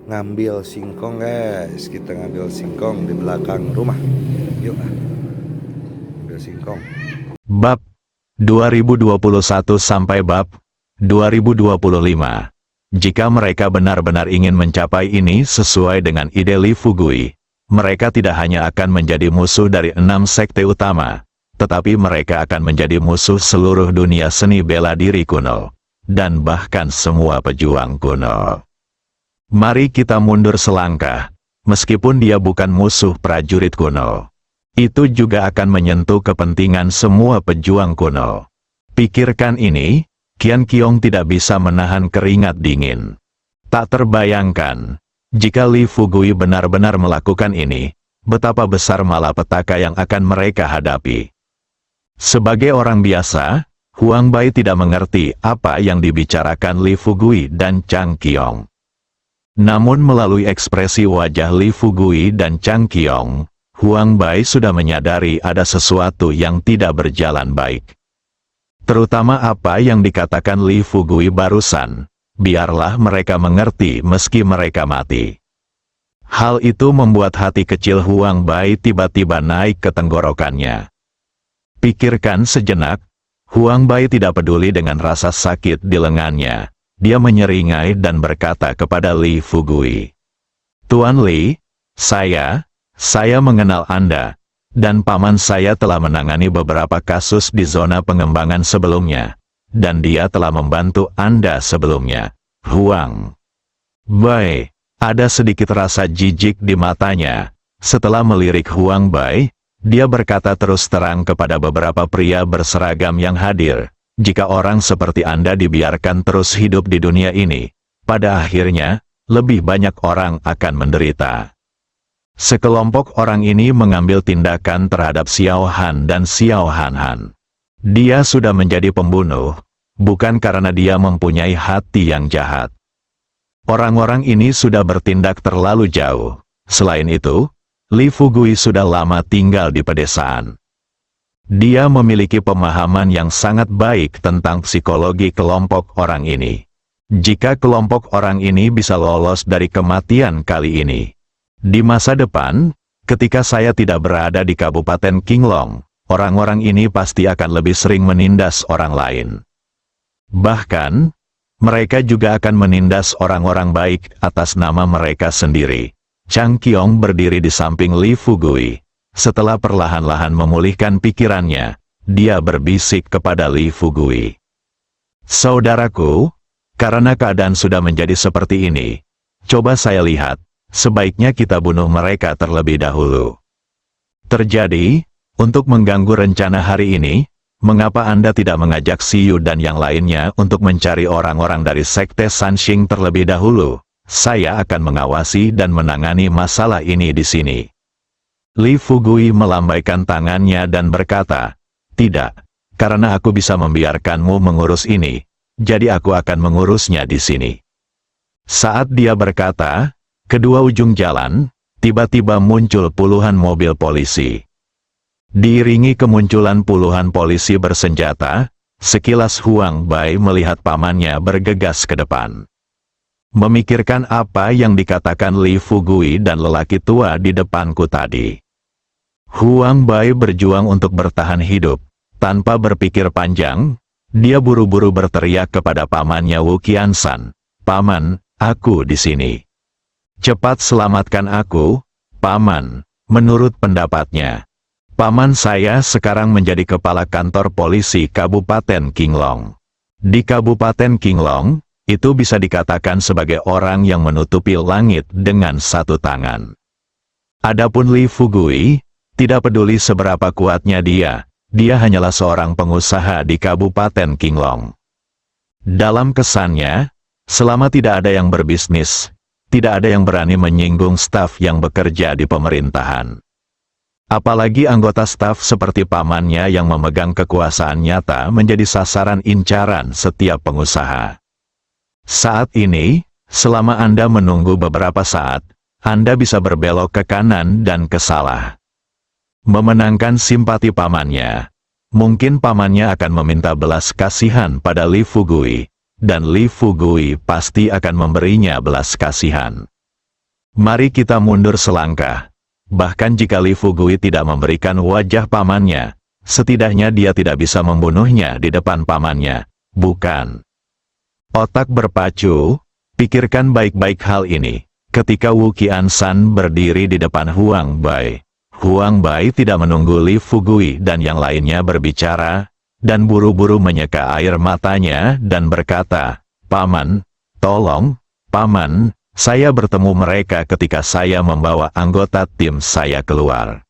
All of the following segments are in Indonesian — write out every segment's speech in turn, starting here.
Ngambil singkong guys, kita ngambil singkong di belakang rumah. Yuk ambil singkong. Bab 2021 sampai bab 2025. Jika mereka benar-benar ingin mencapai ini sesuai dengan ide Li Fugui, mereka tidak hanya akan menjadi musuh dari 6 sekte utama, tetapi mereka akan menjadi musuh seluruh dunia seni bela diri kuno, dan bahkan semua pejuang kuno. Mari kita mundur selangkah, meskipun dia bukan musuh prajurit kuno. Itu juga akan menyentuh kepentingan semua pejuang kuno. Pikirkan ini, Qian Qiong tidak bisa menahan keringat dingin. Tak terbayangkan, jika Li Fugui benar-benar melakukan ini, betapa besar malapetaka yang akan mereka hadapi. Sebagai orang biasa, Huang Bai tidak mengerti apa yang dibicarakan Li Fugui dan Chang Qiong. Namun melalui ekspresi wajah Li Fugui dan Chang Qiong, Huang Bai sudah menyadari ada sesuatu yang tidak berjalan baik. Terutama apa yang dikatakan Li Fugui barusan, biarlah mereka mengerti meski mereka mati. Hal itu membuat hati kecil Huang Bai tiba-tiba naik ke tenggorokannya. Pikirkan sejenak, Huang Bai tidak peduli dengan rasa sakit di lengannya. Dia menyeringai dan berkata kepada Li Fugui, "Tuan Li, saya mengenal Anda, dan paman saya telah menangani beberapa kasus di zona pengembangan sebelumnya, dan dia telah membantu Anda sebelumnya." Huang Bai, ada sedikit rasa jijik di matanya. Setelah melirik Huang Bai, dia berkata terus terang kepada beberapa pria berseragam yang hadir, "Jika orang seperti Anda dibiarkan terus hidup di dunia ini, pada akhirnya, lebih banyak orang akan menderita." Sekelompok orang ini mengambil tindakan terhadap Xiao Han dan Xiao Han Han. Dia sudah menjadi pembunuh, bukan karena dia mempunyai hati yang jahat. Orang-orang ini sudah bertindak terlalu jauh. Selain itu, Li Fugui sudah lama tinggal di pedesaan. Dia memiliki pemahaman yang sangat baik tentang psikologi kelompok orang ini. Jika kelompok orang ini bisa lolos dari kematian kali ini, di masa depan, ketika saya tidak berada di Kabupaten Qinglong, orang-orang ini pasti akan lebih sering menindas orang lain. Bahkan, mereka juga akan menindas orang-orang baik atas nama mereka sendiri. Chang Qiong berdiri di samping Li Fugui. Setelah perlahan-lahan memulihkan pikirannya, dia berbisik kepada Li Fugui, "Saudaraku, karena keadaan sudah menjadi seperti ini, coba saya lihat, sebaiknya kita bunuh mereka terlebih dahulu." "Terjadi, untuk mengganggu rencana hari ini, mengapa Anda tidak mengajak Xiyu dan yang lainnya untuk mencari orang-orang dari Sekte Sanxing terlebih dahulu? Saya akan mengawasi dan menangani masalah ini di sini." Li Fugui melambaikan tangannya dan berkata, "Tidak, karena aku bisa membiarkanmu mengurus ini, jadi aku akan mengurusnya di sini." Saat dia berkata, kedua ujung jalan, tiba-tiba muncul puluhan mobil polisi. Diiringi kemunculan puluhan polisi bersenjata, sekilas Huang Bai melihat pamannya bergegas ke depan. Memikirkan apa yang dikatakan Li Fugui dan lelaki tua di depanku tadi. Huang Bai berjuang untuk bertahan hidup. Tanpa berpikir panjang, dia buru-buru berteriak kepada pamannya Wu Qiansan, "Paman, aku di sini. Cepat selamatkan aku, Paman." Menurut pendapatnya, paman saya sekarang menjadi kepala kantor polisi Kabupaten Qinglong. Di Kabupaten Qinglong, itu bisa dikatakan sebagai orang yang menutupi langit dengan satu tangan. Adapun Li Fugui, tidak peduli seberapa kuatnya dia hanyalah seorang pengusaha di Kabupaten Qinglong. Dalam kesannya, selama tidak ada yang berbisnis, tidak ada yang berani menyinggung staf yang bekerja di pemerintahan. Apalagi anggota staf seperti pamannya yang memegang kekuasaan nyata menjadi sasaran incaran setiap pengusaha. Saat ini, selama Anda menunggu beberapa saat, Anda bisa berbelok ke kanan dan ke salah. Memenangkan simpati pamannya. Mungkin pamannya akan meminta belas kasihan pada Li Fugui, dan Li Fugui pasti akan memberinya belas kasihan. Mari kita mundur selangkah. Bahkan jika Li Fugui tidak memberikan wajah pamannya, setidaknya dia tidak bisa membunuhnya di depan pamannya, bukan? Otak berpacu, pikirkan baik-baik hal ini. Ketika Wu Qiansan berdiri di depan Huang Bai tidak menunggu Li Fugui dan yang lainnya berbicara, dan buru-buru menyeka air matanya dan berkata, "Paman, tolong, Paman, saya bertemu mereka ketika saya membawa anggota tim saya keluar.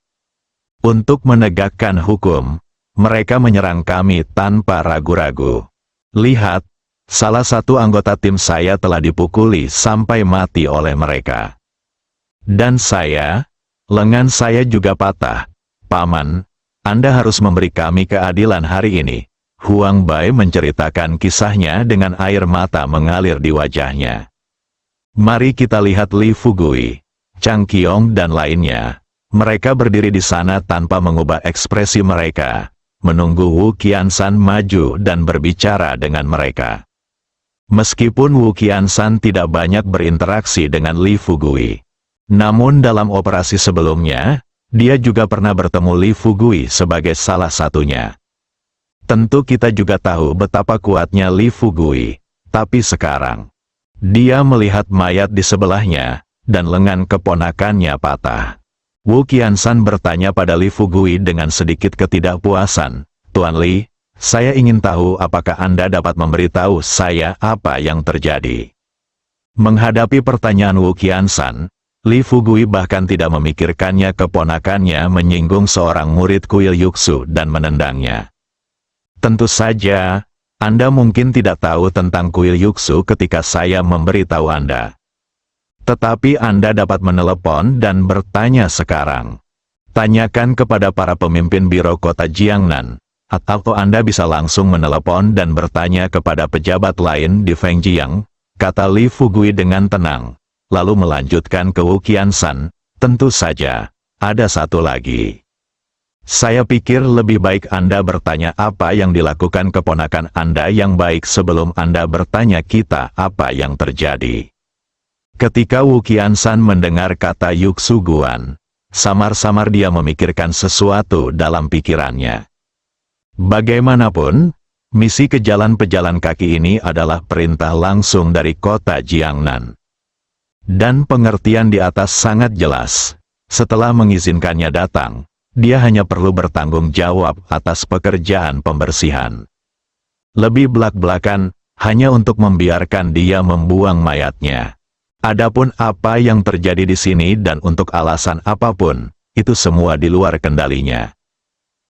Untuk menegakkan hukum, mereka menyerang kami tanpa ragu-ragu. Lihat, salah satu anggota tim saya telah dipukuli sampai mati oleh mereka. Dan lengan saya juga patah. Paman, Anda harus memberi kami keadilan hari ini." Huang Bai menceritakan kisahnya dengan air mata mengalir di wajahnya. Mari kita lihat Li Fugui, Chang Qiong dan lainnya. Mereka berdiri di sana tanpa mengubah ekspresi mereka, menunggu Wu Qiansan maju dan berbicara dengan mereka. Meskipun Wu Qiansan tidak banyak berinteraksi dengan Li Fugui, namun dalam operasi sebelumnya, dia juga pernah bertemu Li Fugui sebagai salah satunya. Tentu kita juga tahu betapa kuatnya Li Fugui, tapi sekarang, dia melihat mayat di sebelahnya, dan lengan keponakannya patah. Wu Qiansan bertanya pada Li Fugui dengan sedikit ketidakpuasan, "Tuan Li, saya ingin tahu apakah Anda dapat memberitahu saya apa yang terjadi?" Menghadapi pertanyaan Wu Qiansan, Li Fugui bahkan tidak memikirkannya keponakannya menyinggung seorang murid kuil Yuksu dan menendangnya. "Tentu saja, Anda mungkin tidak tahu tentang kuil Yuksu ketika saya memberitahu Anda. Tetapi Anda dapat menelepon dan bertanya sekarang. Tanyakan kepada para pemimpin biro kota Jiangnan, atau Anda bisa langsung menelepon dan bertanya kepada pejabat lain di Fengjiang," kata Li Fugui dengan tenang. Lalu melanjutkan ke Wu Qiansan, "Tentu saja, ada satu lagi. Saya pikir lebih baik Anda bertanya apa yang dilakukan keponakan Anda yang baik sebelum Anda bertanya kita apa yang terjadi." Ketika Wu Qiansan mendengar kata Yuksu Guan, samar-samar dia memikirkan sesuatu dalam pikirannya. Bagaimanapun, misi ke jalan pejalan kaki ini adalah perintah langsung dari kota Jiangnan. Dan pengertian di atas sangat jelas. Setelah mengizinkannya datang, dia hanya perlu bertanggung jawab atas pekerjaan pembersihan. Lebih belak-belakan, hanya untuk membiarkan dia membuang mayatnya. Adapun apa yang terjadi di sini dan untuk alasan apapun, itu semua di luar kendalinya.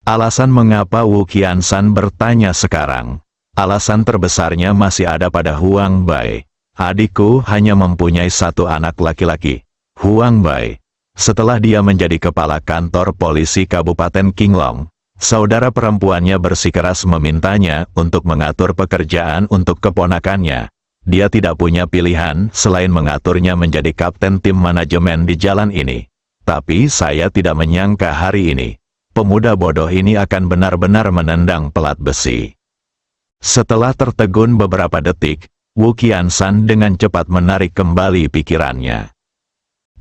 Alasan mengapa Wu Qiansan bertanya sekarang, alasan terbesarnya masih ada pada Huang Bai. "Adikku hanya mempunyai satu anak laki-laki, Huang Bai. Setelah dia menjadi kepala kantor polisi Kabupaten Qinglong, saudara perempuannya bersikeras memintanya untuk mengatur pekerjaan untuk keponakannya. Dia tidak punya pilihan selain mengaturnya menjadi kapten tim manajemen di jalan ini. Tapi saya tidak menyangka hari ini, pemuda bodoh ini akan benar-benar menendang pelat besi." Setelah tertegun beberapa detik, Wu Qiansan dengan cepat menarik kembali pikirannya.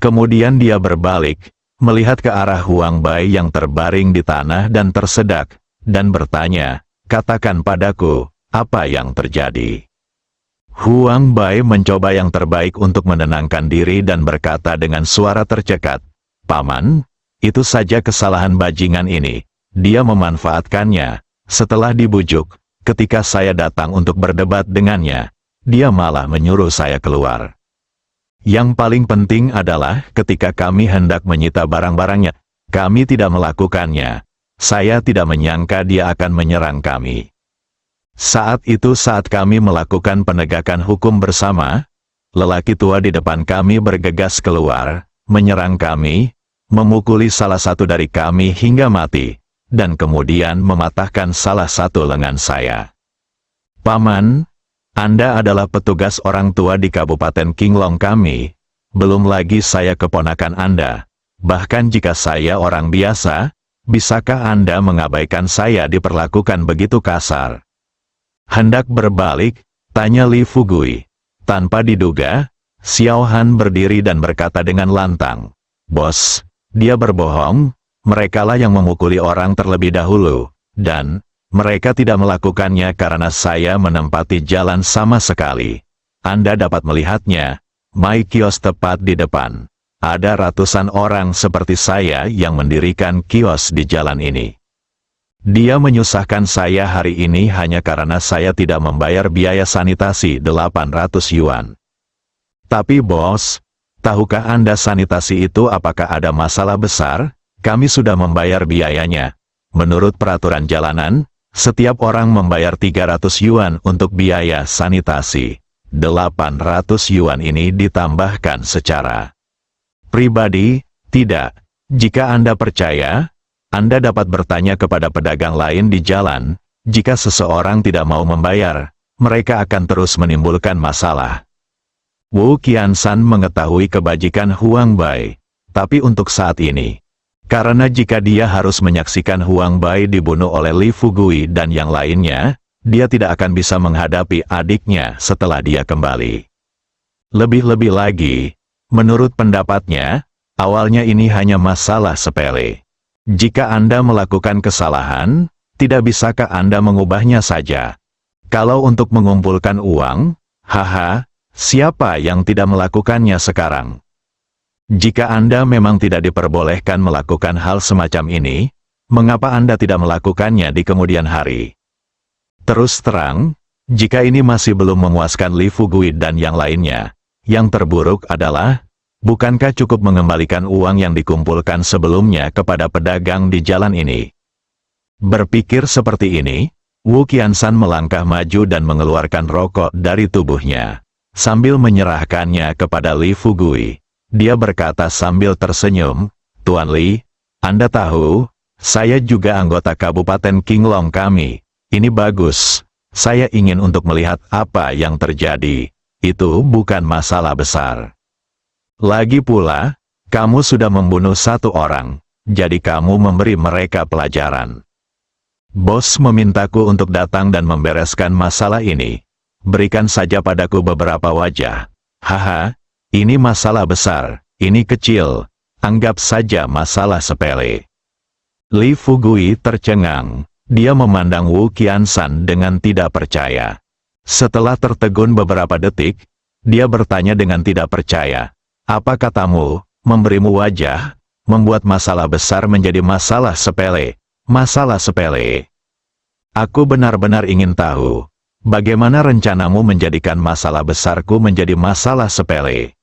Kemudian dia berbalik, melihat ke arah Huang Bai yang terbaring di tanah dan tersedak, dan bertanya, "Katakan padaku, apa yang terjadi?" Huang Bai mencoba yang terbaik untuk menenangkan diri dan berkata dengan suara tercekat, "Paman, itu saja kesalahan bajingan ini. Dia memanfaatkannya. Setelah dibujuk, ketika saya datang untuk berdebat dengannya, dia malah menyuruh saya keluar. Yang paling penting adalah ketika kami hendak menyita barang-barangnya, kami tidak melakukannya. Saya tidak menyangka dia akan menyerang kami. Saat itu saat kami melakukan penegakan hukum bersama, lelaki tua di depan kami bergegas keluar, menyerang kami, memukuli salah satu dari kami hingga mati, dan kemudian mematahkan salah satu lengan saya. Paman, Anda adalah petugas orang tua di Kabupaten Qinglong kami, belum lagi saya keponakan Anda. Bahkan jika saya orang biasa, bisakah Anda mengabaikan saya diperlakukan begitu kasar? Hendak berbalik, Tanya Li Fugui. Tanpa diduga, Xiao Han berdiri dan berkata dengan lantang, "Bos, dia berbohong, merekalah yang memukuli orang terlebih dahulu, dan mereka tidak melakukannya karena saya menempati jalan sama sekali. Anda dapat melihatnya, My kios tepat di depan. Ada ratusan orang seperti saya yang mendirikan kios di jalan ini. Dia menyusahkan saya hari ini hanya karena saya tidak membayar biaya sanitasi 800 yuan. Tapi bos, tahukah Anda sanitasi itu apakah ada masalah besar? Kami sudah membayar biayanya. Menurut peraturan jalanan, setiap orang membayar 300 yuan untuk biaya sanitasi. 800 yuan ini ditambahkan secara pribadi. Tidak. Jika Anda percaya, Anda dapat bertanya kepada pedagang lain di jalan. Jika seseorang tidak mau membayar, mereka akan terus menimbulkan masalah. Wu Qiansan mengetahui kebajikan Huang Bai, tapi untuk saat ini, karena jika dia harus menyaksikan Huang Bai dibunuh oleh Li Fugui dan yang lainnya, dia tidak akan bisa menghadapi adiknya setelah dia kembali. Lebih-lebih lagi, menurut pendapatnya, awalnya ini hanya masalah sepele. Jika Anda melakukan kesalahan, tidak bisakah Anda mengubahnya saja? Kalau untuk mengumpulkan uang, haha, siapa yang tidak melakukannya sekarang? Jika Anda memang tidak diperbolehkan melakukan hal semacam ini, mengapa Anda tidak melakukannya di kemudian hari? Terus terang, jika ini masih belum memuaskan Li Fugui dan yang lainnya, yang terburuk adalah, bukankah cukup mengembalikan uang yang dikumpulkan sebelumnya kepada pedagang di jalan ini? Berpikir seperti ini, Wu Qiansan melangkah maju dan mengeluarkan rokok dari tubuhnya. Sambil menyerahkannya kepada Li Fugui, dia berkata sambil tersenyum, "Tuan Li, Anda tahu, saya juga anggota Kabupaten Qinglong kami. Ini bagus. Saya ingin untuk melihat apa yang terjadi. Itu bukan masalah besar. Lagi pula, kamu sudah membunuh satu orang, jadi kamu memberi mereka pelajaran. Bos memintaku untuk datang dan membereskan masalah ini. Berikan saja padaku beberapa wajah. Haha, ini masalah besar, ini kecil. Anggap saja masalah sepele." Li Fugui tercengang. Dia memandang Wu Qiansan dengan tidak percaya. Setelah tertegun beberapa detik, dia bertanya dengan tidak percaya. "Apa katamu, memberimu wajah, membuat masalah besar menjadi masalah sepele? Masalah sepele? Aku benar-benar ingin tahu, bagaimana rencanamu menjadikan masalah besarku menjadi masalah sepele?"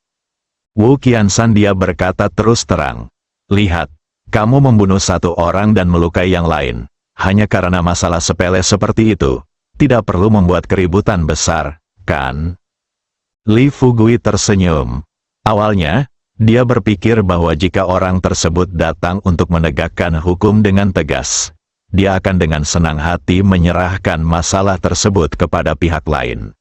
Wu Qiansan dia berkata terus terang. "Lihat, kamu membunuh satu orang dan melukai yang lain. Hanya karena masalah sepele seperti itu, tidak perlu membuat keributan besar, kan?" Li Fugui tersenyum. Awalnya, dia berpikir bahwa jika orang tersebut datang untuk menegakkan hukum dengan tegas, dia akan dengan senang hati menyerahkan masalah tersebut kepada pihak lain.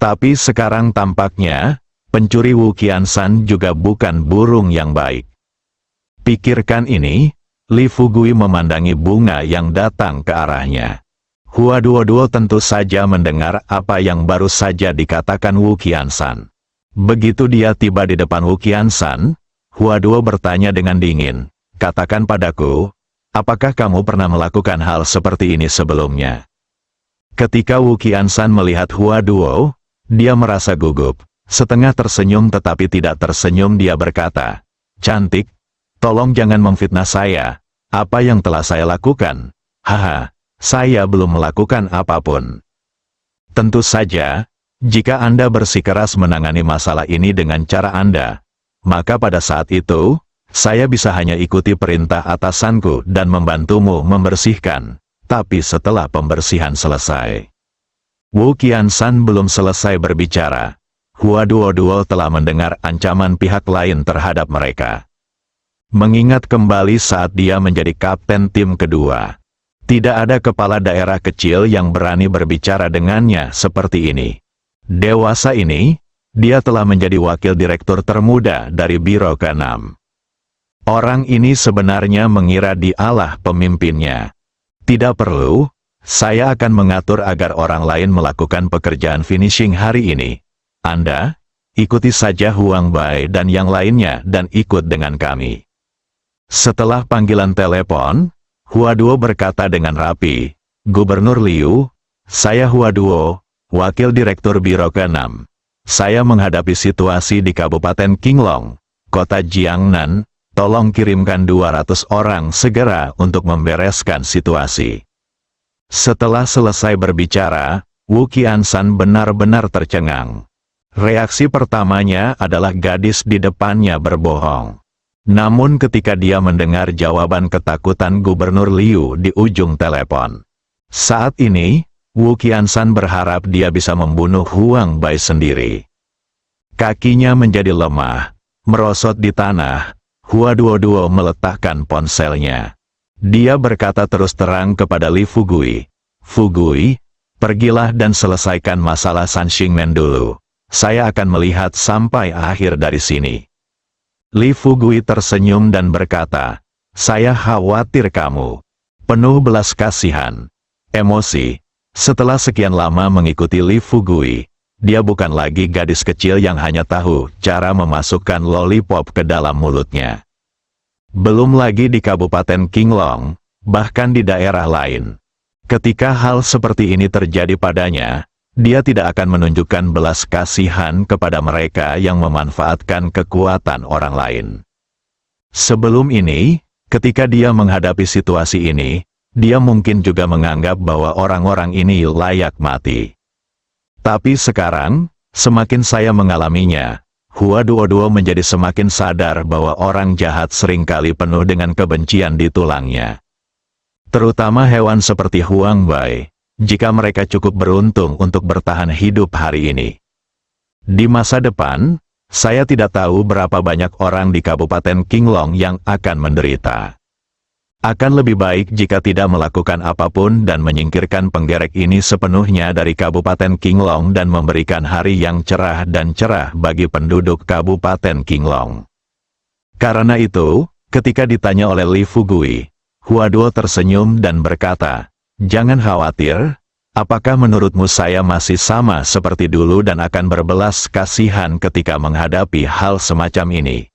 Tapi sekarang tampaknya, pencuri Wu Qiansan juga bukan burung yang baik. Pikirkan ini. Li Fugui memandangi bunga yang datang ke arahnya. Hua Duo tentu saja mendengar apa yang baru saja dikatakan Wu Qiansan. Begitu dia tiba di depan Wu Qiansan, Hua Duo bertanya dengan dingin, "Katakan padaku, apakah kamu pernah melakukan hal seperti ini sebelumnya?" Ketika Wu Qiansan melihat Hua Duo, dia merasa gugup. Setengah tersenyum tetapi tidak tersenyum dia berkata, "Cantik, tolong jangan memfitnah saya. Apa yang telah saya lakukan? Haha, saya belum melakukan apapun." Tentu saja, jika Anda bersikeras menangani masalah ini dengan cara Anda, maka pada saat itu, saya bisa hanya ikuti perintah atasanku dan membantumu membersihkan. Tapi setelah pembersihan selesai. Wu Qiansan belum selesai berbicara. Hua Duo telah mendengar ancaman pihak lain terhadap mereka. Mengingat kembali saat dia menjadi kapten tim kedua. Tidak ada kepala daerah kecil yang berani berbicara dengannya seperti ini. Dewasa ini, dia telah menjadi wakil direktur termuda dari Biro ke-6. Orang ini sebenarnya mengira dialah pemimpinnya. Tidak perlu, Saya akan mengatur agar orang lain melakukan pekerjaan finishing hari ini. Anda, ikuti saja Huang Bai dan yang lainnya dan ikut dengan kami. Setelah panggilan telepon, Hua Duo berkata dengan rapi, Gubernur Liu, saya Hua Duo, Wakil Direktur Biro ke-6. Saya menghadapi situasi di Kabupaten Qinglong, Kota Jiangnan, tolong kirimkan 200 orang segera untuk membereskan situasi. Setelah selesai berbicara, Wu Qiansan benar-benar tercengang. Reaksi pertamanya adalah gadis di depannya berbohong. Namun ketika dia mendengar jawaban ketakutan Gubernur Liu di ujung telepon. Saat ini, Wu Qiansan berharap dia bisa membunuh Huang Bai sendiri. Kakinya menjadi lemah, merosot di tanah. Hua Duo meletakkan ponselnya. Dia berkata terus terang kepada Li Fugui, Fugui, pergilah dan selesaikan masalah San Xingmen dulu. Saya akan melihat sampai akhir dari sini. Li Fugui tersenyum dan berkata, saya khawatir kamu. Penuh belas kasihan. Emosi. Setelah sekian lama mengikuti Li Fugui, dia bukan lagi gadis kecil yang hanya tahu cara memasukkan lollipop ke dalam mulutnya. Belum lagi di Kabupaten Qinglong, bahkan di daerah lain. Ketika hal seperti ini terjadi padanya, dia tidak akan menunjukkan belas kasihan kepada mereka yang memanfaatkan kekuatan orang lain. Sebelum ini, ketika dia menghadapi situasi ini, dia mungkin juga menganggap bahwa orang-orang ini layak mati. Tapi sekarang, semakin saya mengalaminya, Hua Duo menjadi semakin sadar bahwa orang jahat seringkali penuh dengan kebencian di tulangnya. Terutama hewan seperti Huang Bai, jika mereka cukup beruntung untuk bertahan hidup hari ini. Di masa depan, saya tidak tahu berapa banyak orang di Kabupaten Qinglong yang akan menderita. Akan lebih baik jika tidak melakukan apapun dan menyingkirkan penggerek ini sepenuhnya dari Kabupaten Qinglong dan memberikan hari yang cerah dan cerah bagi penduduk Kabupaten Qinglong. Karena itu, ketika ditanya oleh Li Fugui, Hua Duo tersenyum dan berkata, jangan khawatir, apakah menurutmu saya masih sama seperti dulu dan akan berbelas kasihan ketika menghadapi hal semacam ini?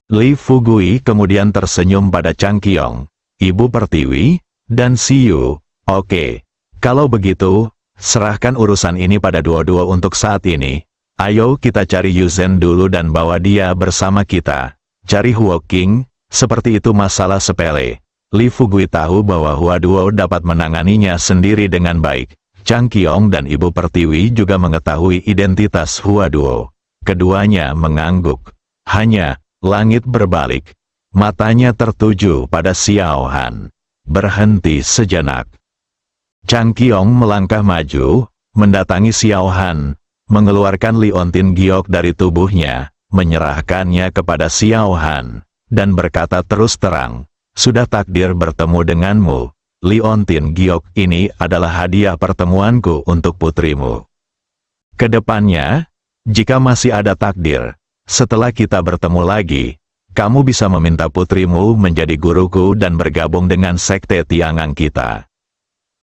Li Fugui kemudian tersenyum pada Chang Qiong, Ibu Pertiwi, dan Siyu. Oke, kalau begitu, serahkan urusan ini pada Duo untuk saat ini. Ayo kita cari Yuzhen dulu dan bawa dia bersama kita. Cari Huo Qing, seperti itu masalah sepele. Li Fugui tahu bahwa Hua Duo dapat menanganinya sendiri dengan baik. Chang Qiong dan Ibu Pertiwi juga mengetahui identitas Hua Duo. Keduanya mengangguk. Hanya langit berbalik. Matanya tertuju pada Xiao Han. Berhenti sejenak. Chang Qiong melangkah maju, mendatangi Xiao Han, mengeluarkan Liontin Giok dari tubuhnya, menyerahkannya kepada Xiao Han, dan berkata terus terang, sudah takdir bertemu denganmu. Liontin Giok ini adalah hadiah pertemuanku untuk putrimu. Kedepannya, jika masih ada takdir, setelah kita bertemu lagi, kamu bisa meminta putrimu menjadi guruku dan bergabung dengan sekte Tiangang kita.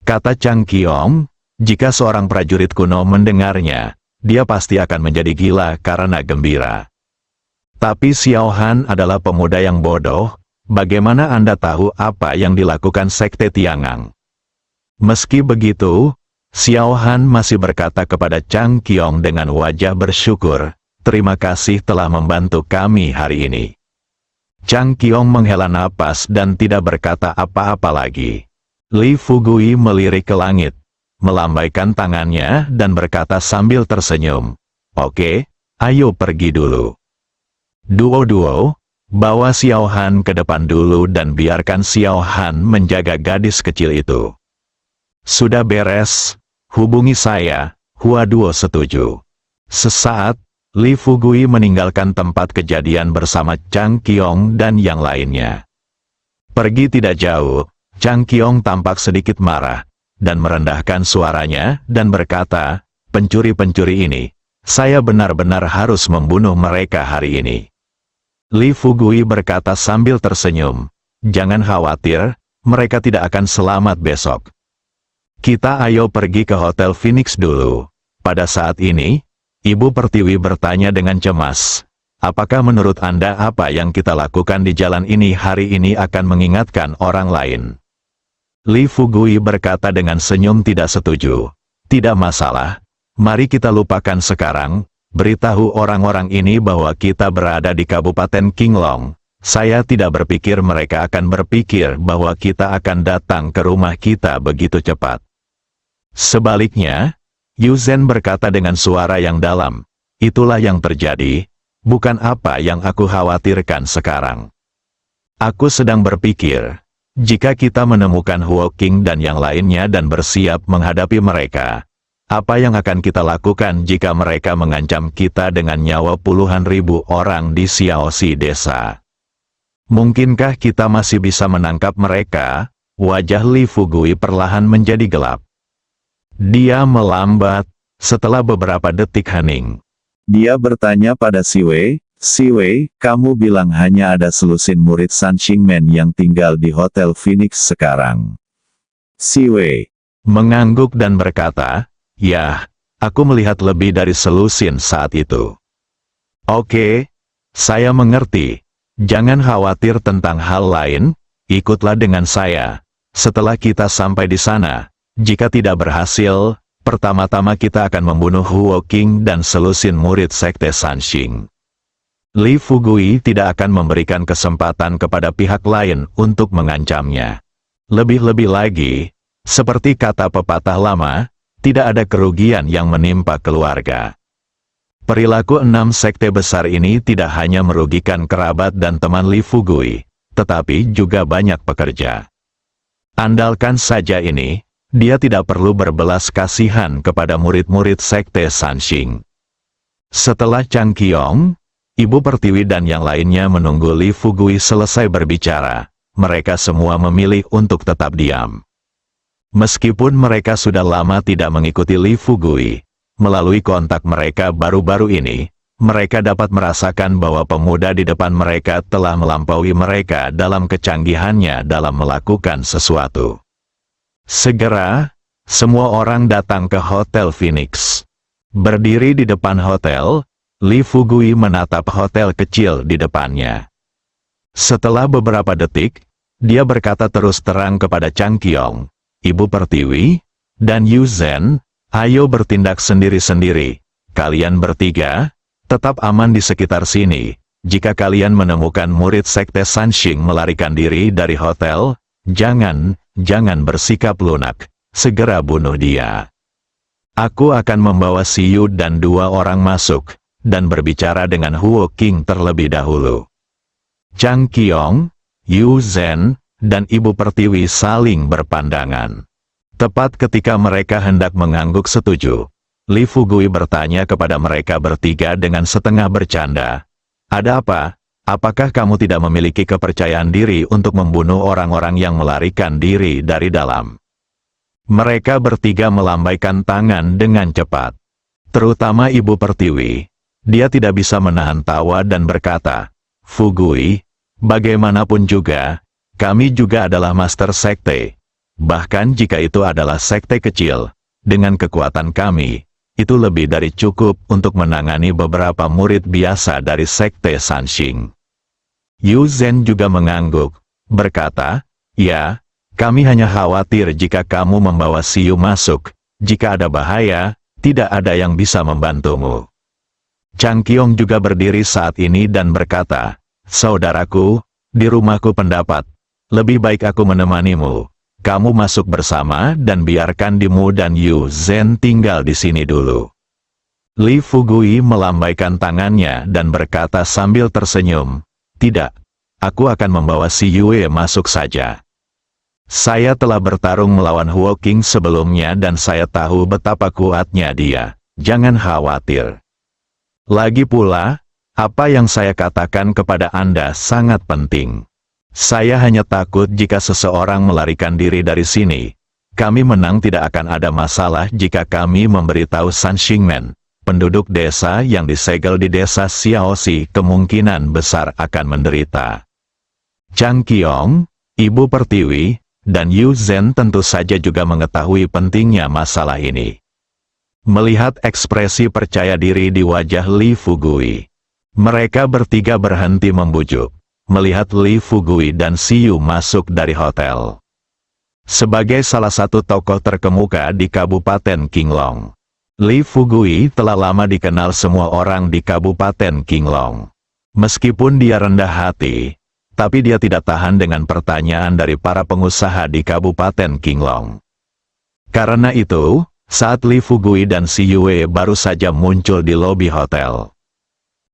Kata Chang Qiong, jika seorang prajurit kuno mendengarnya, dia pasti akan menjadi gila karena gembira. Tapi Xiao Han adalah pemuda yang bodoh, bagaimana Anda tahu apa yang dilakukan sekte Tiangang? Meski begitu, Xiao Han masih berkata kepada Chang Qiong dengan wajah bersyukur, terima kasih telah membantu kami hari ini. Chang Qiong menghela napas dan tidak berkata apa-apa lagi. Li Fugui melirik ke langit, melambaikan tangannya dan berkata sambil tersenyum, oke, ayo pergi dulu. Duo, bawa Xiao Han ke depan dulu dan biarkan Xiao Han menjaga gadis kecil itu. Sudah beres, hubungi saya. Hua Duo setuju. Sesaat, Li Fugui meninggalkan tempat kejadian bersama Chang Qiong dan yang lainnya. Pergi tidak jauh, Chang Qiong tampak sedikit marah, dan merendahkan suaranya, dan berkata, pencuri-pencuri ini, saya benar-benar harus membunuh mereka hari ini. Li Fugui berkata sambil tersenyum, jangan khawatir, mereka tidak akan selamat besok. Kita ayo pergi ke Hotel Phoenix dulu. Pada saat ini, Ibu Pertiwi bertanya dengan cemas. Apakah menurut Anda apa yang kita lakukan di jalan ini hari ini akan mengingatkan orang lain? Li Fugui berkata dengan senyum tidak setuju. Tidak masalah. Mari kita lupakan sekarang. Beritahu orang-orang ini bahwa kita berada di Kabupaten Qinglong. Saya tidak berpikir mereka akan berpikir bahwa kita akan datang ke rumah kita begitu cepat. Sebaliknya, Yu Zhen berkata dengan suara yang dalam, itulah yang terjadi, bukan apa yang aku khawatirkan sekarang. Aku sedang berpikir, jika kita menemukan Huo Qing dan yang lainnya dan bersiap menghadapi mereka, apa yang akan kita lakukan jika mereka mengancam kita dengan nyawa puluhan ribu orang di Xiaoxi desa? Mungkinkah kita masih bisa menangkap mereka? Wajah Li Fugui perlahan menjadi gelap. Dia melambat, setelah beberapa detik hening. Dia bertanya pada Si Wei, kamu bilang hanya ada selusin murid San Xingmen yang tinggal di Hotel Phoenix sekarang. Si Wei mengangguk dan berkata, ya, aku melihat lebih dari selusin saat itu. Oke, saya mengerti. Jangan khawatir tentang hal lain, ikutlah dengan saya. Setelah kita sampai di sana, jika tidak berhasil, pertama-tama kita akan membunuh Huo Qing dan selusin murid Sekte Sanxing. Li Fugui tidak akan memberikan kesempatan kepada pihak lain untuk mengancamnya. Lebih-lebih lagi, seperti kata pepatah lama, tidak ada kerugian yang menimpa keluarga. Perilaku 6 sekte besar ini tidak hanya merugikan kerabat dan teman Li Fugui, tetapi juga banyak pekerja. Andalkan saja ini, dia tidak perlu berbelas kasihan kepada murid-murid Sekte Sanxing. Setelah Chang Qiong, Ibu Pertiwi dan yang lainnya menunggu Li Fugui selesai berbicara, mereka semua memilih untuk tetap diam. Meskipun mereka sudah lama tidak mengikuti Li Fugui, melalui kontak mereka baru-baru ini, mereka dapat merasakan bahwa pemuda di depan mereka telah melampaui mereka dalam kecanggihannya dalam melakukan sesuatu. Segera, semua orang datang ke Hotel Phoenix. Berdiri di depan hotel, Li Fugui menatap hotel kecil di depannya. Setelah beberapa detik, dia berkata terus terang kepada Chang Qiong, Ibu Pertiwi, dan Yu Zhen, ayo bertindak sendiri-sendiri. Kalian bertiga, tetap aman di sekitar sini. Jika kalian menemukan murid Sekte Sanxing melarikan diri dari hotel, jangan bersikap lunak. Segera bunuh dia. Aku akan membawa Si Yu dan 2 orang masuk, dan berbicara dengan Huo Qing terlebih dahulu. Chang Qiong, Yu Zhen, dan Ibu Pertiwi saling berpandangan. Tepat ketika mereka hendak mengangguk setuju, Li Fugui bertanya kepada mereka bertiga dengan setengah bercanda. Ada apa? Apakah kamu tidak memiliki kepercayaan diri untuk membunuh orang-orang yang melarikan diri dari dalam? Mereka bertiga melambaikan tangan dengan cepat. Terutama Ibu Pertiwi. Dia tidak bisa menahan tawa dan berkata, Fugui, bagaimanapun juga, kami juga adalah master sekte. Bahkan jika itu adalah sekte kecil, dengan kekuatan kami, itu lebih dari cukup untuk menangani beberapa murid biasa dari sekte Sanxing. Yu Zhen juga mengangguk, berkata, ya, kami hanya khawatir jika kamu membawa Si Yu masuk, jika ada bahaya, tidak ada yang bisa membantumu. Chang Qiong juga berdiri saat ini dan berkata, saudaraku, di rumahku pendapat, lebih baik aku menemanimu. Kamu masuk bersama dan biarkan Dimu dan Yu Zhen tinggal di sini dulu. Li Fugui melambaikan tangannya dan berkata sambil tersenyum, tidak, aku akan membawa Si Yue masuk saja. Saya telah bertarung melawan Huo Qing sebelumnya dan saya tahu betapa kuatnya dia. Jangan khawatir. Lagi pula, apa yang saya katakan kepada Anda sangat penting. Saya hanya takut jika seseorang melarikan diri dari sini. Kami menang tidak akan ada masalah jika kami memberitahu San Xingmen. Penduduk desa yang disegel di desa Xiaoxi kemungkinan besar akan menderita. Chang Qiong, Ibu Pertiwi, dan Yu Zhen tentu saja juga mengetahui pentingnya masalah ini. Melihat ekspresi percaya diri di wajah Li Fugui, mereka bertiga berhenti membujuk, melihat Li Fugui dan Siyu masuk dari hotel. Sebagai salah satu tokoh terkemuka di Kabupaten Qinglong, Li Fugui telah lama dikenal semua orang di Kabupaten Qinglong. Meskipun dia rendah hati, tapi dia tidak tahan dengan pertanyaan dari para pengusaha di Kabupaten Qinglong. Karena itu, saat Li Fugui dan Si Yue baru saja muncul di lobi hotel,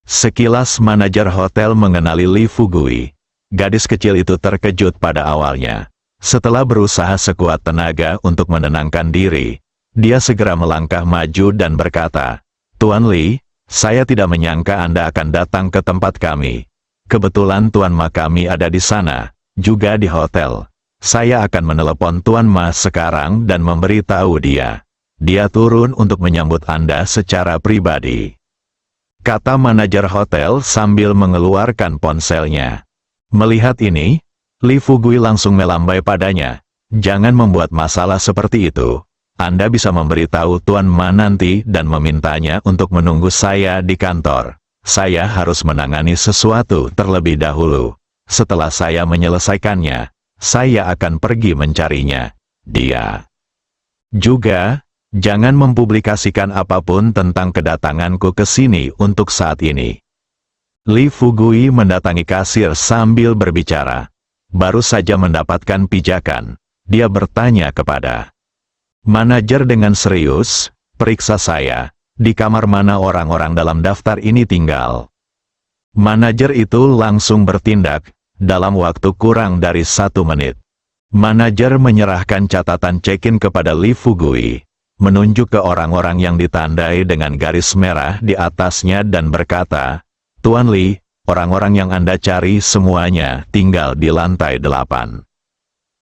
sekilas manajer hotel mengenali Li Fugui. Gadis kecil itu terkejut pada awalnya. Setelah berusaha sekuat tenaga untuk menenangkan diri, dia segera melangkah maju dan berkata, "Tuan Li, saya tidak menyangka Anda akan datang ke tempat kami. Kebetulan Tuan Ma kami ada di sana, juga di hotel. Saya akan menelepon Tuan Ma sekarang dan memberitahu dia. Dia turun untuk menyambut Anda secara pribadi," kata manajer hotel sambil mengeluarkan ponselnya. Melihat ini, Li Fugui langsung melambai padanya. "Jangan membuat masalah seperti itu. Anda bisa memberitahu Tuan Ma nanti dan memintanya untuk menunggu saya di kantor. Saya harus menangani sesuatu terlebih dahulu. Setelah saya menyelesaikannya, saya akan pergi mencarinya. Dia juga, jangan mempublikasikan apapun tentang kedatanganku ke sini untuk saat ini." Li Fugui mendatangi kasir sambil berbicara. Baru saja mendapatkan pijakan, dia bertanya kepada manajer dengan serius, "Periksa saya, di kamar mana orang-orang dalam daftar ini tinggal?" Manajer itu langsung bertindak, dalam waktu kurang dari 1 menit. Manajer menyerahkan catatan check-in kepada Li Fugui, menunjuk ke orang-orang yang ditandai dengan garis merah di atasnya dan berkata, "Tuan Li, orang-orang yang Anda cari semuanya tinggal di lantai 8.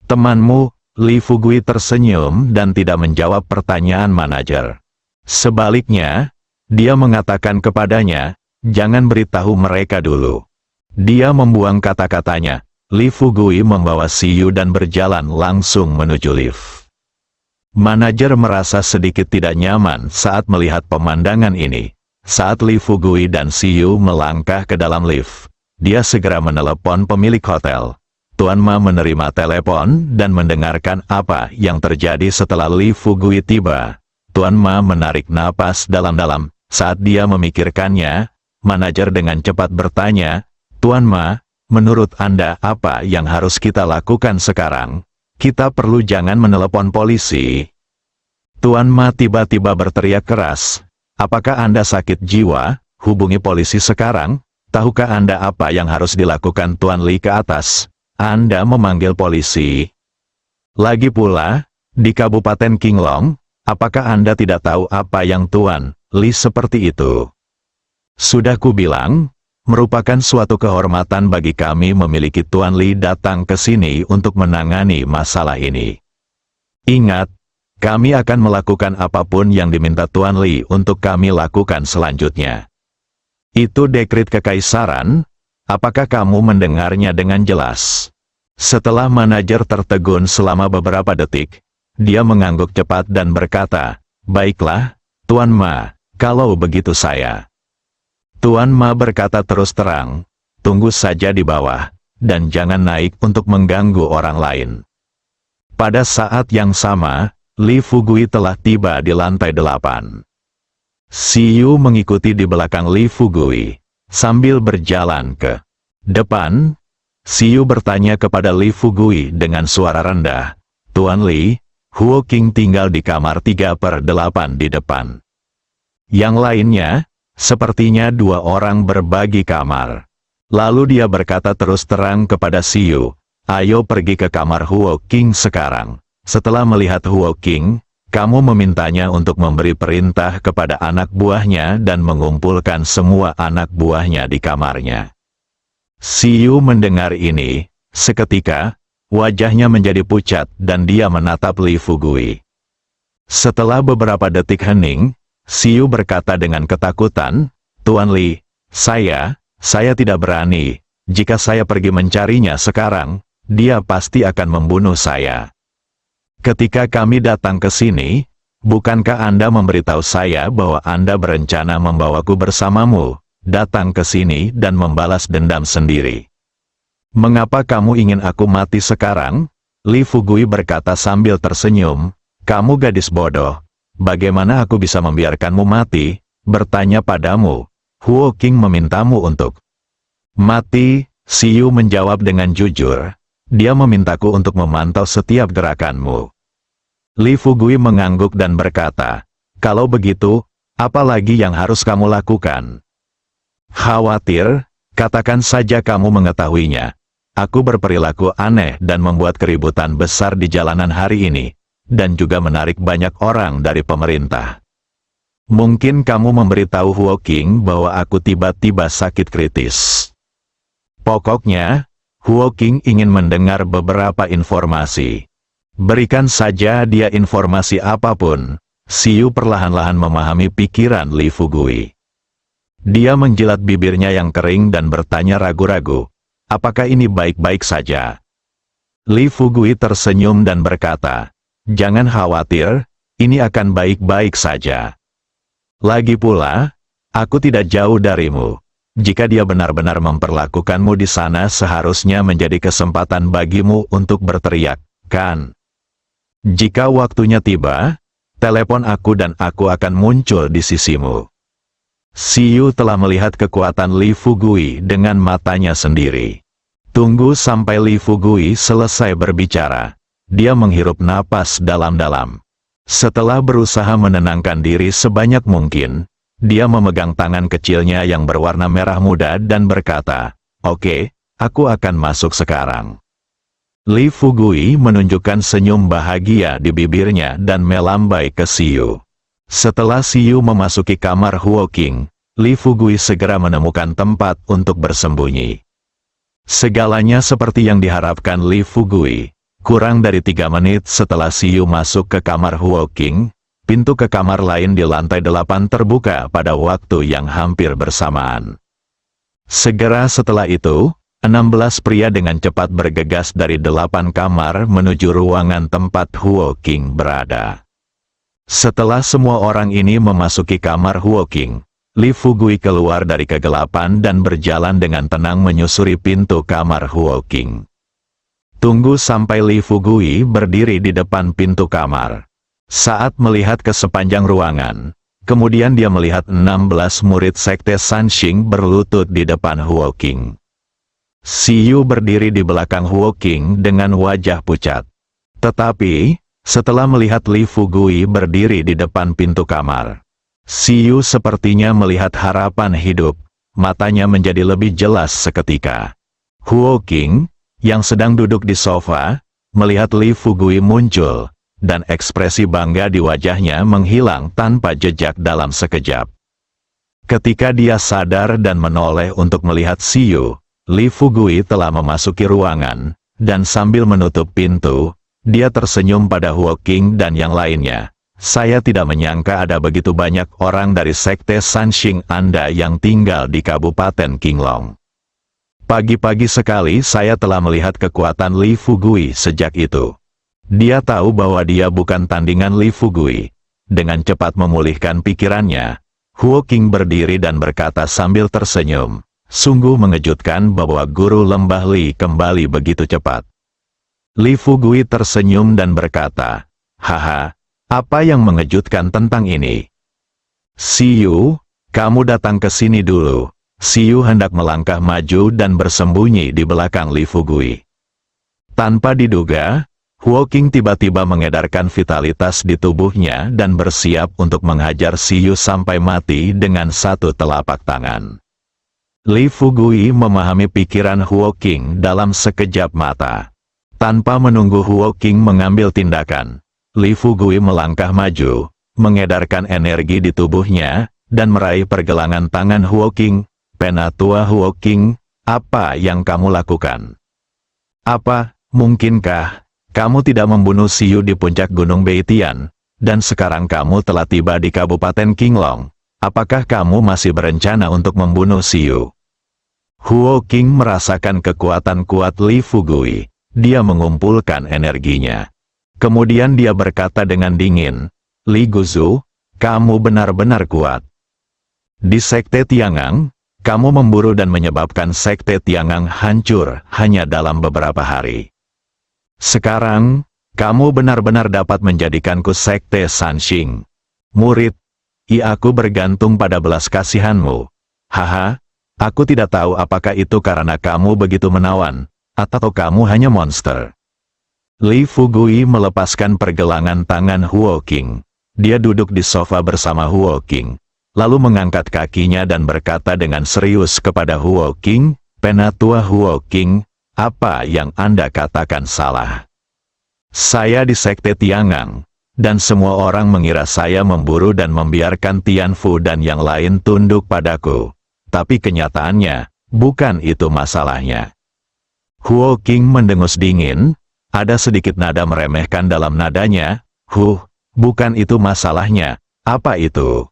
Temanmu?" Li Fugui tersenyum dan tidak menjawab pertanyaan manajer. Sebaliknya, dia mengatakan kepadanya, "Jangan beritahu mereka dulu." Dia membuang kata-katanya. Li Fugui membawa Siyu dan berjalan langsung menuju lift. Manajer merasa sedikit tidak nyaman saat melihat pemandangan ini. Saat Li Fugui dan Siyu melangkah ke dalam lift, dia segera menelepon pemilik hotel. Tuan Ma menerima telepon dan mendengarkan apa yang terjadi setelah Li Fugui tiba. Tuan Ma menarik napas dalam-dalam. Saat dia memikirkannya, manajer dengan cepat bertanya, "Tuan Ma, menurut Anda apa yang harus kita lakukan sekarang? Kita perlu jangan menelepon polisi." Tuan Ma tiba-tiba berteriak keras, "Apakah Anda sakit jiwa? Hubungi polisi sekarang. Tahukah Anda apa yang harus dilakukan Tuan Li ke atas? Anda memanggil polisi. Lagi pula, di Kabupaten Qinglong, apakah Anda tidak tahu apa yang Tuan Li seperti itu? Sudah kubilang, merupakan suatu kehormatan bagi kami memiliki Tuan Li datang ke sini untuk menangani masalah ini. Ingat, kami akan melakukan apapun yang diminta Tuan Li untuk kami lakukan selanjutnya. Itu dekret kekaisaran. Apakah kamu mendengarnya dengan jelas?" Setelah manajer tertegun selama beberapa detik, dia mengangguk cepat dan berkata, "Baiklah, Tuan Ma, kalau begitu saya." Tuan Ma berkata terus terang, "Tunggu saja di bawah, dan jangan naik untuk mengganggu orang lain." Pada saat yang sama, Li Fugui telah tiba di lantai 8. Siyu mengikuti di belakang Li Fugui. Sambil berjalan ke depan, Siyu bertanya kepada Li Fugui dengan suara rendah, "Tuan Li, Huo Qing tinggal di kamar 3/8 di depan. Yang lainnya, sepertinya 2 orang berbagi kamar." Lalu dia berkata terus terang kepada Siyu, "Ayo pergi ke kamar Huo Qing sekarang. Setelah melihat Huo Qing, kamu memintanya untuk memberi perintah kepada anak buahnya dan mengumpulkan semua anak buahnya di kamarnya." Siyu mendengar ini, seketika, wajahnya menjadi pucat dan dia menatap Li Fugui. Setelah beberapa detik hening, Siyu berkata dengan ketakutan, "Tuan Li, saya tidak berani. Jika saya pergi mencarinya sekarang, dia pasti akan membunuh saya. Ketika kami datang ke sini, bukankah Anda memberitahu saya bahwa Anda berencana membawaku bersamamu, datang ke sini dan membalas dendam sendiri? Mengapa kamu ingin aku mati sekarang? Li Fugui berkata sambil tersenyum, kamu gadis bodoh. Bagaimana aku bisa membiarkanmu mati? Bertanya padamu. Huo Qing memintamu untuk mati. Siyu menjawab dengan jujur. Dia memintaku untuk memantau setiap gerakanmu. Li Fugui mengangguk dan berkata, kalau begitu, apa lagi yang harus kamu lakukan? Khawatir? Katakan saja kamu mengetahuinya. Aku berperilaku aneh dan membuat keributan besar di jalanan hari ini, dan juga menarik banyak orang dari pemerintah. Mungkin kamu memberitahu Huo Qing bahwa aku tiba-tiba sakit kritis. Pokoknya, Huo Qing ingin mendengar beberapa informasi. Berikan saja dia informasi apapun. Siyu perlahan-lahan memahami pikiran Li Fugui. Dia menjilat bibirnya yang kering dan bertanya ragu-ragu, apakah ini baik-baik saja? Li Fugui tersenyum dan berkata, jangan khawatir, ini akan baik-baik saja. Lagi pula, aku tidak jauh darimu. Jika dia benar-benar memperlakukanmu di sana seharusnya menjadi kesempatan bagimu untuk berteriak, kan? Jika waktunya tiba, telepon aku dan aku akan muncul di sisimu. Siyu telah melihat kekuatan Li Fugui dengan matanya sendiri. Tunggu sampai Li Fugui selesai berbicara. Dia menghirup napas dalam-dalam. Setelah berusaha menenangkan diri sebanyak mungkin, dia memegang tangan kecilnya yang berwarna merah muda dan berkata, oke, aku akan masuk sekarang. Li Fugui menunjukkan senyum bahagia di bibirnya dan melambai ke Siyu. Setelah Siyu memasuki kamar Huo Qing, Li Fugui segera menemukan tempat untuk bersembunyi. Segalanya seperti yang diharapkan Li Fugui. Kurang dari 3 menit setelah Siyu masuk ke kamar Huo Qing, pintu ke kamar lain di lantai 8 terbuka pada waktu yang hampir bersamaan. Segera setelah itu, 16 pria dengan cepat bergegas dari 8 kamar menuju ruangan tempat Huo Qing berada. Setelah semua orang ini memasuki kamar Huo Qing, Li Fugui keluar dari kegelapan dan berjalan dengan tenang menyusuri pintu kamar Huo Qing. Tunggu sampai Li Fugui berdiri di depan pintu kamar. Saat melihat ke sepanjang ruangan, kemudian dia melihat 16 murid sekte Sanxing berlutut di depan Huo Qing. Siyu berdiri di belakang Huo Qing dengan wajah pucat. Tetapi, setelah melihat Li Fugui berdiri di depan pintu kamar, Siyu sepertinya melihat harapan hidup, matanya menjadi lebih jelas seketika. Huo Qing, yang sedang duduk di sofa, melihat Li Fugui muncul, dan ekspresi bangga di wajahnya menghilang tanpa jejak dalam sekejap. Ketika dia sadar dan menoleh untuk melihat Siyu, Li Fugui telah memasuki ruangan, dan sambil menutup pintu, dia tersenyum pada Huo Qing dan yang lainnya. Saya tidak menyangka ada begitu banyak orang dari sekte Sanxing Anda yang tinggal di Kabupaten Qinglong. Pagi-pagi sekali saya telah melihat kekuatan Li Fugui sejak itu. Dia tahu bahwa dia bukan tandingan Li Fugui. Dengan cepat memulihkan pikirannya, Huo Qing berdiri dan berkata sambil tersenyum, sungguh mengejutkan bahwa guru lembah Li kembali begitu cepat. Li Fugui tersenyum dan berkata, haha, apa yang mengejutkan tentang ini? Siyu, kamu datang ke sini dulu. Siyu hendak melangkah maju dan bersembunyi di belakang Li Fugui. Tanpa diduga, Huo Qing tiba-tiba mengedarkan vitalitas di tubuhnya dan bersiap untuk menghajar Siyu sampai mati dengan satu telapak tangan. Li Fugui memahami pikiran Huo Qing dalam sekejap mata. Tanpa menunggu Huo Qing mengambil tindakan, Li Fugui melangkah maju, mengedarkan energi di tubuhnya, dan meraih pergelangan tangan Huo Qing. Penatua Huo Qing, apa yang kamu lakukan? Apa, mungkinkah, kamu tidak membunuh Siyu di puncak Gunung Beitian, dan sekarang kamu telah tiba di Kabupaten Qinglong? Apakah kamu masih berencana untuk membunuh Siyu? Huo Qing merasakan kekuatan kuat Li Fugui. dia mengumpulkan energinya. Kemudian dia berkata dengan dingin, "Li Guzu, kamu benar-benar kuat. Di Sekte Tiangang, kamu memburu dan menyebabkan Sekte Tiangang hancur hanya dalam beberapa hari. Sekarang, kamu benar-benar dapat menjadikanku Sekte Sanxing. Murid, aku bergantung pada belas kasihanmu. Haha, aku tidak tahu apakah itu karena kamu begitu menawan, atau kamu hanya monster." Li Fugui melepaskan pergelangan tangan Huo Qing. Dia duduk di sofa bersama Huo Qing, lalu mengangkat kakinya dan berkata dengan serius kepada Huo Qing, "Penatua Huo Qing, apa yang Anda katakan salah? Saya di Sekte Tiangang, dan semua orang mengira saya memburu dan membiarkan Tianfu dan yang lain tunduk padaku. Tapi kenyataannya, bukan itu masalahnya." Huo Qing mendengus dingin, ada sedikit nada meremehkan dalam nadanya. Bukan itu masalahnya, apa itu?"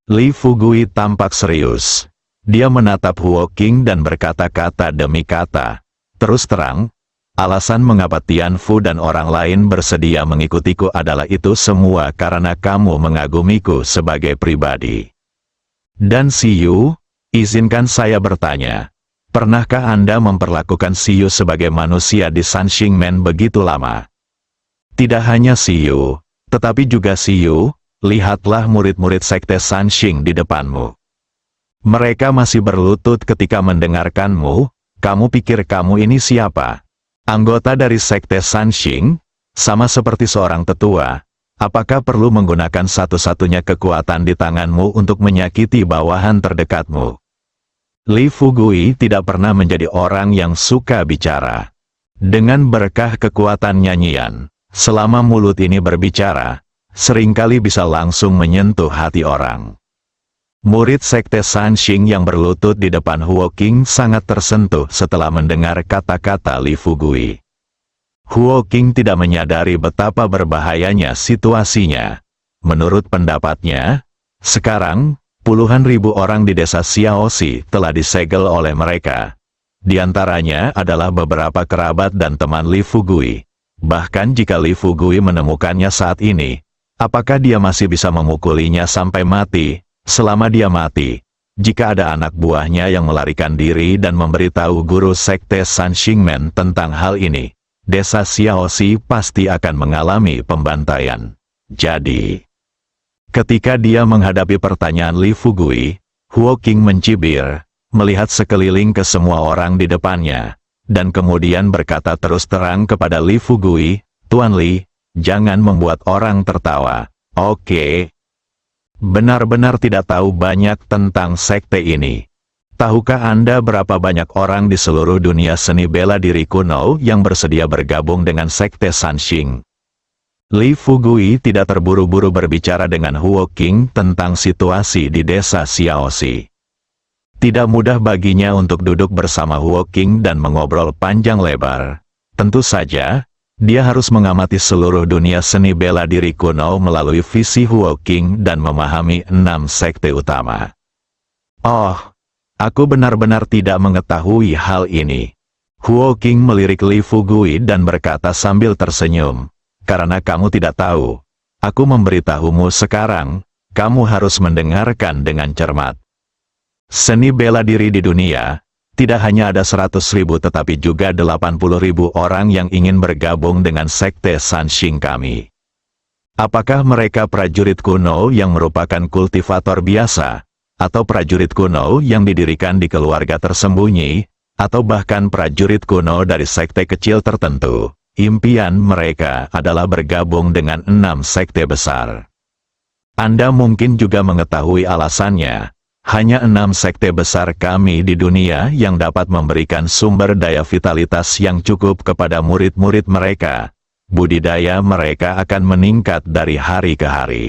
Li Fugui tampak serius. Dia menatap Huo Qing dan berkata-kata demi kata, "Terus terang, alasan mengapa Tianfu dan orang lain bersedia mengikutiku adalah itu semua karena kamu mengagumiku sebagai pribadi. Dan Siyu, izinkan saya bertanya, pernahkah Anda memperlakukan Siyu sebagai manusia di Sanxing Men begitu lama? Tidak hanya Siyu, tetapi juga Siyu, lihatlah murid-murid Sekte Sanxing di depanmu. Mereka masih berlutut ketika mendengarkanmu. Kamu pikir kamu ini siapa? Anggota dari Sekte Sanxing? Sama seperti seorang tetua. Apakah perlu menggunakan satu-satunya kekuatan di tanganmu untuk menyakiti bawahan terdekatmu?" Li Fugui tidak pernah menjadi orang yang suka bicara. Dengan berkah kekuatan nyanyian, selama mulut ini berbicara, seringkali bisa langsung menyentuh hati orang. Murid Sekte Sanxing yang berlutut di depan Huo Qing sangat tersentuh setelah mendengar kata-kata Li Fugui. Huo Qing tidak menyadari betapa berbahayanya situasinya. Menurut pendapatnya, sekarang, puluhan ribu orang di desa Xiaoxi telah disegel oleh mereka. Di antaranya adalah beberapa kerabat dan teman Li Fugui. Bahkan jika Li Fugui menemukannya saat ini, apakah dia masih bisa memukulinya sampai mati? Selama dia mati, jika ada anak buahnya yang melarikan diri dan memberitahu guru Sekte Sanxing Men tentang hal ini, desa Xiaoxi pasti akan mengalami pembantaian. Jadi, ketika dia menghadapi pertanyaan Li Fugui, Huo Qing mencibir, melihat sekeliling ke semua orang di depannya, dan kemudian berkata terus terang kepada Li Fugui, "Tuan Li, jangan membuat orang tertawa, oke? Benar-benar tidak tahu banyak tentang sekte ini. Tahukah Anda berapa banyak orang di seluruh dunia seni bela diri kuno yang bersedia bergabung dengan Sekte Sanxing?" Li Fugui tidak terburu-buru berbicara dengan Huo Qing tentang situasi di desa Xiaoxi. Tidak mudah baginya untuk duduk bersama Huo Qing dan mengobrol panjang lebar. Tentu saja, dia harus mengamati seluruh dunia seni bela diri kuno melalui visi Huo Qing dan memahami 6 sekte utama. "Oh, aku benar-benar tidak mengetahui hal ini." Huo Qing melirik Li Fugui dan berkata sambil tersenyum, "Karena kamu tidak tahu, aku memberitahumu sekarang, kamu harus mendengarkan dengan cermat. Seni bela diri di dunia, tidak hanya ada 100.000 tetapi juga 80.000 orang yang ingin bergabung dengan Sekte Sanxing kami. Apakah mereka prajurit kuno yang merupakan kultivator biasa, atau prajurit kuno yang didirikan di keluarga tersembunyi, atau bahkan prajurit kuno dari sekte kecil tertentu? Impian mereka adalah bergabung dengan 6 sekte besar. Anda mungkin juga mengetahui alasannya. Hanya 6 sekte besar kami di dunia yang dapat memberikan sumber daya vitalitas yang cukup kepada murid-murid mereka. Budidaya mereka akan meningkat dari hari ke hari.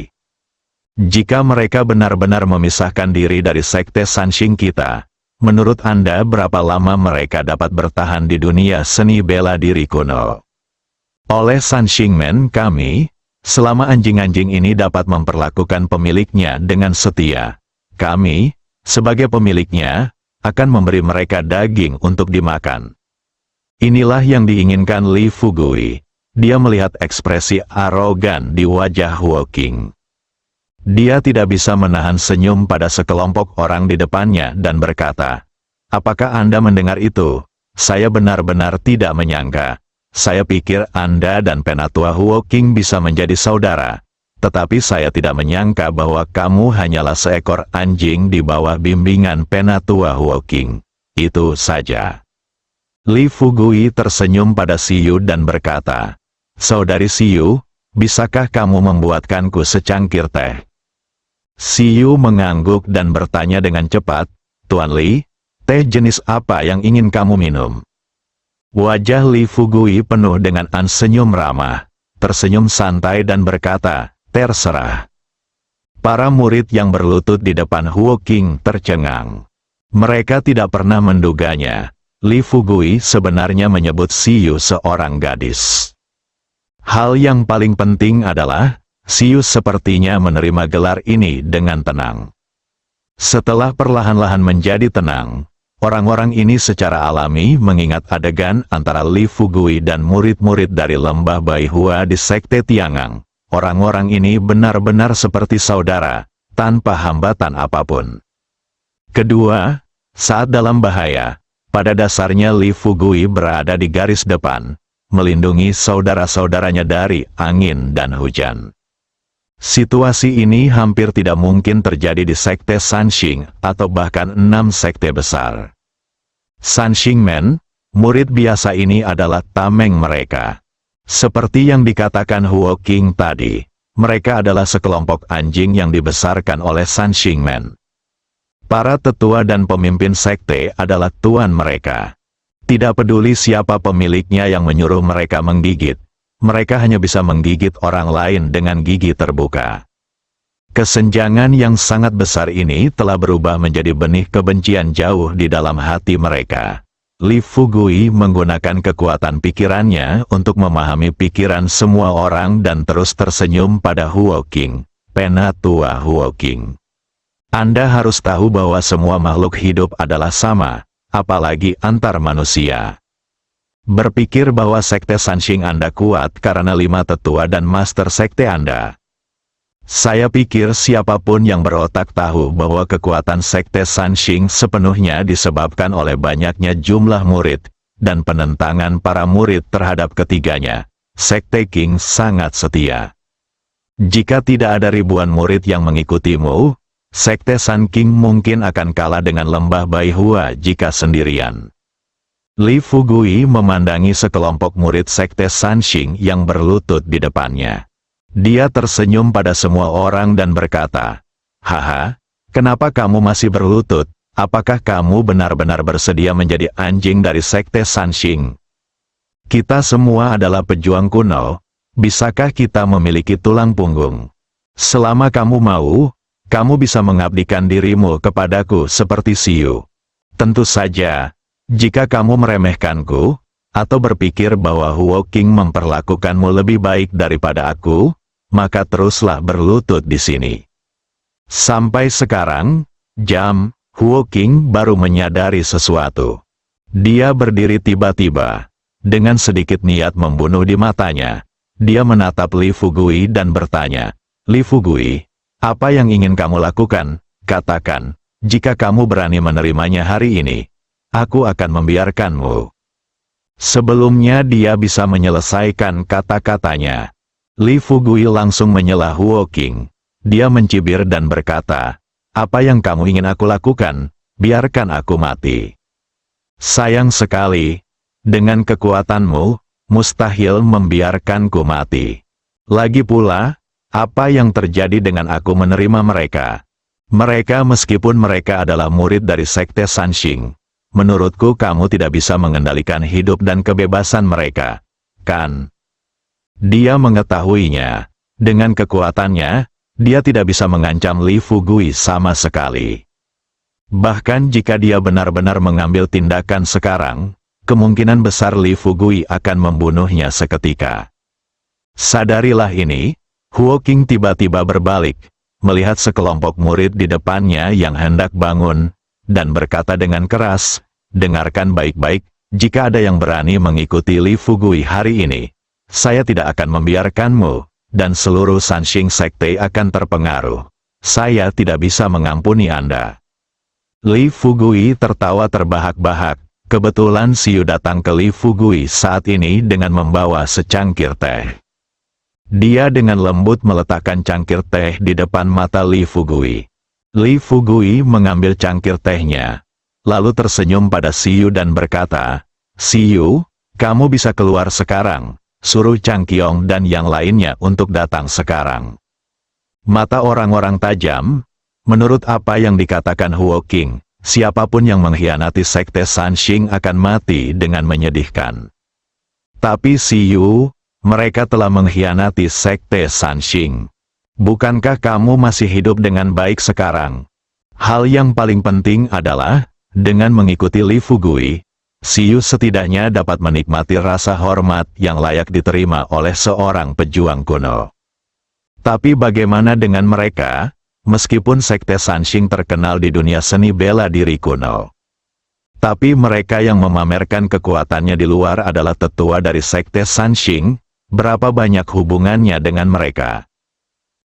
Jika mereka benar-benar memisahkan diri dari Sekte Sanxing kita, menurut Anda berapa lama mereka dapat bertahan di dunia seni bela diri kuno? Oleh Sanxing Men kami, selama anjing-anjing ini dapat memperlakukan pemiliknya dengan setia, kami, sebagai pemiliknya, akan memberi mereka daging untuk dimakan. Inilah yang diinginkan Li Fugui. Dia melihat ekspresi arogan di wajah Huo Qing. Dia tidak bisa menahan senyum pada sekelompok orang di depannya dan berkata, "Apakah Anda mendengar itu? Saya benar-benar tidak menyangka. Saya pikir Anda dan Penatua Huo Qing bisa menjadi saudara. Tetapi saya tidak menyangka bahwa kamu hanyalah seekor anjing di bawah bimbingan Penatua Huo Qing. Itu saja." Li Fugui tersenyum pada Siyu dan berkata, "Saudari Siyu, bisakah kamu membuatkanku secangkir teh?" Siyu mengangguk dan bertanya dengan cepat, "Tuan Li, teh jenis apa yang ingin kamu minum?" Wajah Li Fugui penuh dengan senyum ramah, tersenyum santai dan berkata, "Terserah." Para murid yang berlutut di depan Huo Qing tercengang. Mereka tidak pernah menduganya. Li Fugui sebenarnya menyebut Siyu seorang gadis. Hal yang paling penting adalah, Siyu sepertinya menerima gelar ini dengan tenang. Setelah perlahan-lahan menjadi tenang, orang-orang ini secara alami mengingat adegan antara Li Fugui dan murid-murid dari Lembah Baihua di Sekte Tiangang. Orang-orang ini benar-benar seperti saudara, tanpa hambatan apapun. Kedua, saat dalam bahaya, pada dasarnya Li Fugui berada di garis depan, melindungi saudara-saudaranya dari angin dan hujan. Situasi ini hampir tidak mungkin terjadi di Sekte Sanxing atau bahkan 6 sekte besar. Sanxingmen, murid biasa ini adalah tameng mereka. Seperti yang dikatakan Huo Qing tadi, mereka adalah sekelompok anjing yang dibesarkan oleh Sanxingmen. Para tetua dan pemimpin sekte adalah tuan mereka. Tidak peduli siapa pemiliknya yang menyuruh mereka menggigit, mereka hanya bisa menggigit orang lain dengan gigi terbuka. Kesenjangan yang sangat besar ini telah berubah menjadi benih kebencian jauh di dalam hati mereka. Li Fugui menggunakan kekuatan pikirannya untuk memahami pikiran semua orang dan terus tersenyum pada Huo Qing, Penatua Huo Qing. Anda harus tahu bahwa semua makhluk hidup adalah sama, apalagi antar manusia. Berpikir bahwa sekte Sanxing Anda kuat karena 5 tetua dan master sekte Anda. Saya pikir siapapun yang berotak tahu bahwa kekuatan sekte Sanxing sepenuhnya disebabkan oleh banyaknya jumlah murid, dan penentangan para murid terhadap ketiganya. Sekte Qing sangat setia. Jika tidak ada ribuan murid yang mengikutimu, Sekte San Qing mungkin akan kalah dengan Lembah Baihua jika sendirian. Li Fugui memandangi sekelompok murid Sekte Sanxing yang berlutut di depannya. Dia tersenyum pada semua orang dan berkata, "Haha, kenapa kamu masih berlutut? Apakah kamu benar-benar bersedia menjadi anjing dari Sekte Sanxing? Kita semua adalah pejuang kuno, bisakah kita memiliki tulang punggung? Selama kamu mau, kamu bisa mengabdikan dirimu kepadaku seperti Siyu. Tentu saja, jika kamu meremehkanku, atau berpikir bahwa Huo Qing memperlakukanmu lebih baik daripada aku, maka teruslah berlutut di sini." Sampai sekarang, Huo Qing baru menyadari sesuatu. Dia berdiri tiba-tiba. Dengan sedikit niat membunuh di matanya, dia menatap Li Fugui dan bertanya, "Li Fugui, apa yang ingin kamu lakukan? Katakan, jika kamu berani menerimanya hari ini, aku akan membiarkanmu." Sebelumnya dia bisa menyelesaikan kata-katanya, Li Fugui langsung menyela Huo Qing. Dia mencibir dan berkata, "Apa yang kamu ingin aku lakukan? Biarkan aku mati." Sayang sekali, dengan kekuatanmu, mustahil membiarkanku mati. Lagi pula, apa yang terjadi dengan aku menerima mereka? Mereka meskipun mereka adalah murid dari Sekte Sanxing. Menurutku kamu tidak bisa mengendalikan hidup dan kebebasan mereka, kan? Dia mengetahuinya. Dengan kekuatannya, dia tidak bisa mengancam Li Fugui sama sekali. Bahkan jika dia benar-benar mengambil tindakan sekarang, kemungkinan besar Li Fugui akan membunuhnya seketika. Sadarilah ini, Huo Qing tiba-tiba berbalik, melihat sekelompok murid di depannya yang hendak bangun, dan berkata dengan keras, "Dengarkan baik-baik, Jika ada yang berani mengikuti Li Fugui hari ini, saya tidak akan membiarkanmu, dan seluruh Sanxing Sekte akan terpengaruh. Saya tidak bisa mengampuni Anda. Li Fugui tertawa terbahak-bahak. Kebetulan Siyu datang ke Li Fugui saat ini dengan membawa secangkir teh. Dia dengan lembut meletakkan cangkir teh di depan mata Li Fugui. Li Fugui mengambil cangkir tehnya, lalu tersenyum pada Siyu dan berkata, "Siyu, kamu bisa keluar sekarang, suruh Chang Qiong dan yang lainnya untuk datang sekarang." Mata orang-orang tajam. Menurut apa yang dikatakan Huo Qing, siapapun yang mengkhianati Sekte Sanxing akan mati dengan menyedihkan. Tapi Siyu, mereka telah mengkhianati Sekte Sanxing. Bukankah kamu masih hidup dengan baik sekarang? Hal yang paling penting adalah, dengan mengikuti Li Fugui, Siyu setidaknya dapat menikmati rasa hormat yang layak diterima oleh seorang pejuang kuno. Tapi bagaimana dengan mereka? Meskipun Sekte Sanxing terkenal di dunia seni bela diri kuno, tapi mereka yang memamerkan kekuatannya di luar adalah tetua dari Sekte Sanxing. Berapa banyak hubungannya dengan mereka?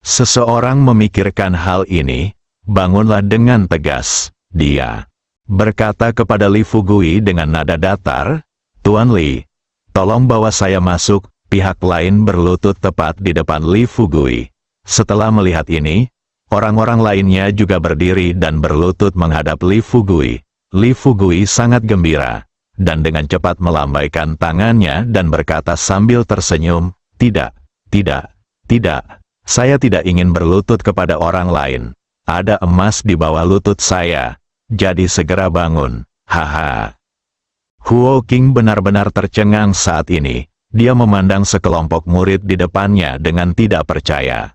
Seseorang memikirkan hal ini, bangunlah dengan tegas. Dia berkata kepada Li Fugui dengan nada datar, "Tuan Li, tolong bawa saya masuk." Pihak lain berlutut tepat di depan Li Fugui. Setelah melihat ini, orang-orang lainnya juga berdiri dan berlutut menghadap Li Fugui. Li Fugui sangat gembira, dan dengan cepat melambaikan tangannya dan berkata sambil tersenyum, "Tidak, tidak, tidak. Saya tidak ingin berlutut kepada orang lain. Ada emas di bawah lutut saya, jadi segera bangun." Haha. Huo Qing benar-benar tercengang saat ini. Dia memandang sekelompok murid di depannya dengan tidak percaya.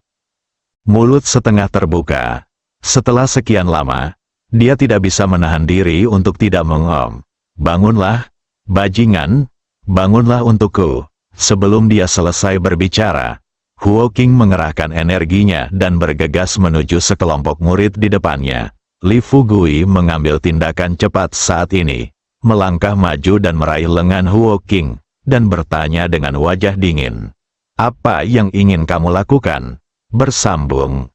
Mulut setengah terbuka. Setelah sekian lama, dia tidak bisa menahan diri untuk tidak mengom. "Bangunlah, bajingan, bangunlah untukku." Sebelum dia selesai berbicara, Huo Qing mengerahkan energinya dan bergegas menuju sekelompok murid di depannya. Li Fugui mengambil tindakan cepat saat ini, melangkah maju dan meraih lengan Huo Qing, dan bertanya dengan wajah dingin, "Apa yang ingin kamu lakukan?" Bersambung.